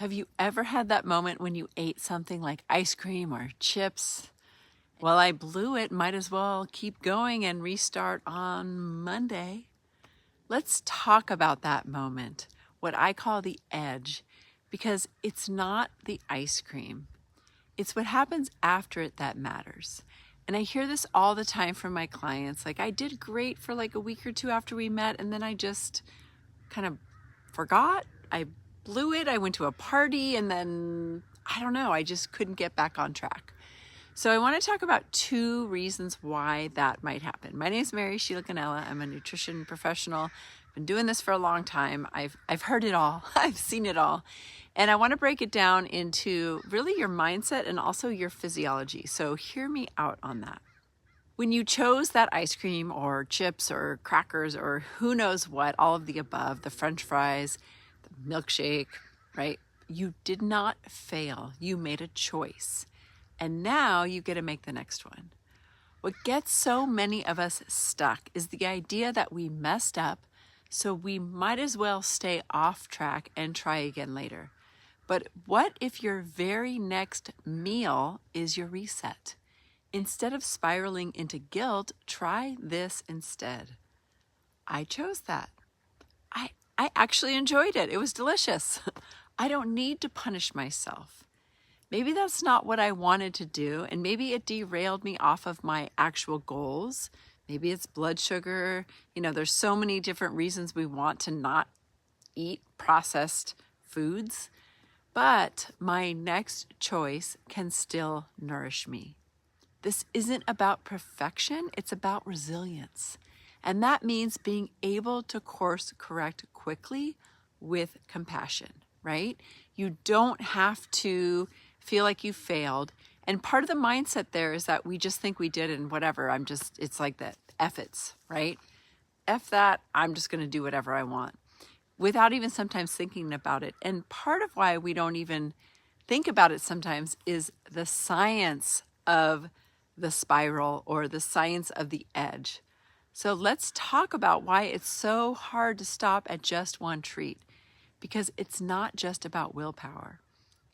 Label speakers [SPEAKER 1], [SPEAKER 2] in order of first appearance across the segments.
[SPEAKER 1] Have you ever had that moment when you ate something like ice cream or chips? Well, I blew it, might as well keep going and restart on Monday. Let's talk about that moment, what I call the edge, because it's not the ice cream. It's what happens after it that matters. And I hear this all the time from my clients. Like, I did great for like a week or two after we met, and then I just kind of forgot. I blew it. I went to a party, and then I don't know, I just couldn't get back on track. So I want to talk about two reasons why that might happen. My name is Mary Sheila Canella. I'm a nutrition professional. I've been doing this for a long time. I've heard it all. I've seen it all. And I want to break it down into really your mindset and also your physiology. So hear me out on that. When you chose that ice cream or chips or crackers or who knows what, all of the above, the French fries, the milkshake, right? You did not fail. You made a choice. And now you get to make the next one. What gets so many of us stuck is the idea that we messed up, so we might as well stay off track and try again later. But what if your very next meal is your reset? Instead of spiraling into guilt, try this instead. I chose that. I actually enjoyed it. It was delicious. I don't need to punish myself. Maybe that's not what I wanted to do, and maybe it derailed me off of my actual goals. Maybe it's blood sugar. There's so many different reasons we want to not eat processed foods, but my next choice can still nourish me. This isn't about perfection, it's about resilience. And that means being able to course correct quickly with compassion, right? You don't have to feel like you failed. And part of the mindset there is that we just think we did and whatever. It's like that, F it's, right? F that, I'm just going to do whatever I want without even sometimes thinking about it. And part of why we don't even think about it sometimes is the science of the spiral or the science of the edge. So let's talk about why it's so hard to stop at just one treat, because it's not just about willpower.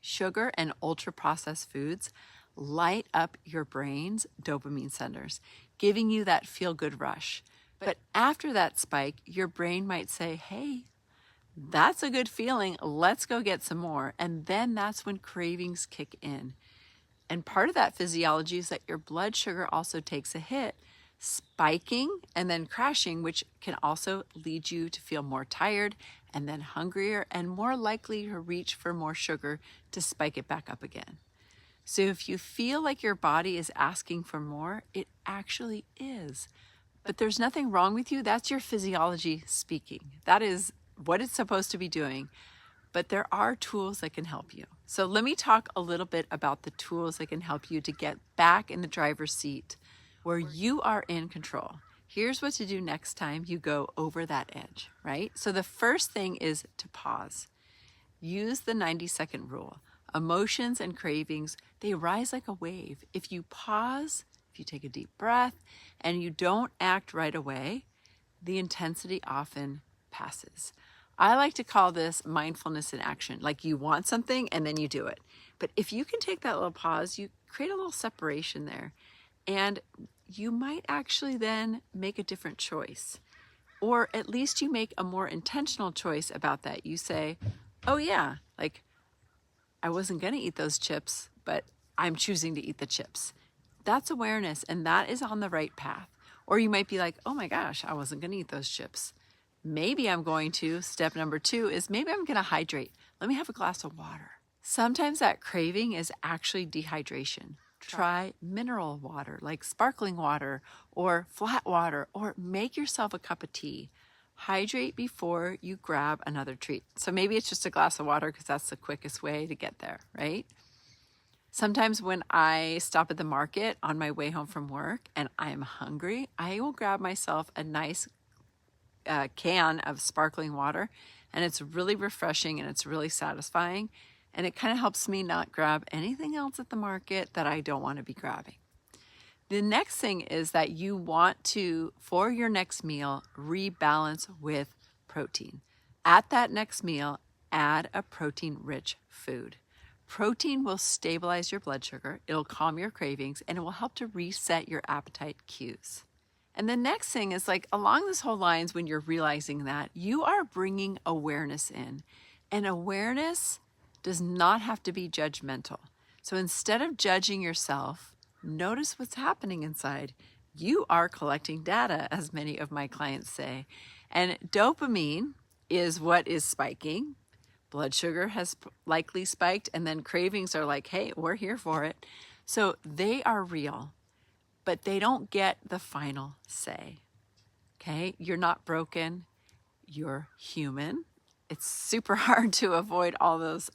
[SPEAKER 1] Sugar and ultra-processed foods light up your brain's dopamine centers, giving you that feel-good rush. But after that spike, your brain might say, hey, that's a good feeling, let's go get some more. And then that's when cravings kick in. And part of that physiology is that your blood sugar also takes a hit, spiking and then crashing, which can also lead you to feel more tired and then hungrier and more likely to reach for more sugar to spike it back up again. So if you feel like your body is asking for more, it actually is. But there's nothing wrong with you. That's your physiology speaking. That is what it's supposed to be doing. But there are tools that can help you. So let me talk a little bit about the tools that can help you to get back in the driver's seat where you are in control. Here's what to do next time you go over that edge, right? So the first thing is to pause. Use the 90-second rule. Emotions and cravings, they rise like a wave. If you pause, if you take a deep breath, and you don't act right away, the intensity often passes. I like to call this mindfulness in action. Like you want something and then you do it. But if you can take that little pause, you create a little separation there. And you might actually then make a different choice. Or at least you make a more intentional choice about that. You say, oh yeah, like I wasn't going to eat those chips, but I'm choosing to eat the chips. That's awareness, and that is on the right path. Or you might be like, oh my gosh, I wasn't going to eat those chips. Maybe I'm going to, step number 2 is maybe I'm going to hydrate. Let me have a glass of water. Sometimes that craving is actually dehydration. Try mineral water, like sparkling water or flat water, or make yourself a cup of tea. Hydrate before you grab another treat. So maybe it's just a glass of water because that's the quickest way to get there, right? Sometimes when I stop at the market on my way home from work and I'm hungry, I will grab myself a nice can of sparkling water, and it's really refreshing and it's really satisfying. And it kind of helps me not grab anything else at the market that I don't want to be grabbing. The next thing is that you want to, for your next meal, rebalance with protein. At that next meal, add a protein-rich food. Protein will stabilize your blood sugar, it'll calm your cravings, and it will help to reset your appetite cues. And the next thing is like along this whole lines, when you're realizing that, you are bringing awareness in. And awareness does not have to be judgmental. So instead of judging yourself, notice what's happening inside. You are collecting data, as many of my clients say. And dopamine is what is spiking. Blood sugar has likely spiked, and then cravings are like, hey, we're here for it. So they are real, but they don't get the final say. Okay? You're not broken. You're human. It's super hard to avoid all those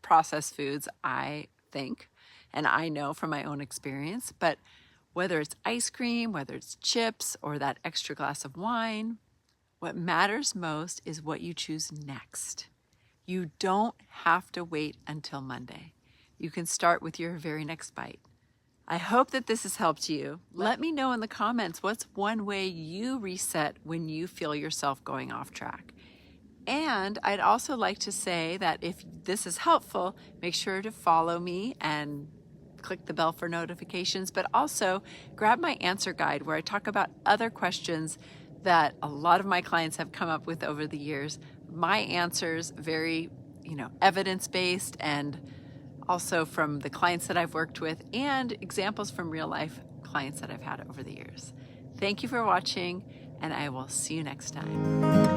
[SPEAKER 1] processed foods, I think, and I know from my own experience. But whether it's ice cream, whether it's chips, or that extra glass of wine, what matters most is what you choose next. You don't have to wait until Monday. You can start with your very next bite. I hope that this has helped you. Let me know in the comments what's one way you reset when you feel yourself going off track. And I'd also like to say that if this is helpful, make sure to follow me and click the bell for notifications, but also grab my answer guide where I talk about other questions that a lot of my clients have come up with over the years. My answers very, evidence-based, and also from the clients that I've worked with and examples from real life clients that I've had over the years. Thank you for watching, and I will see you next time.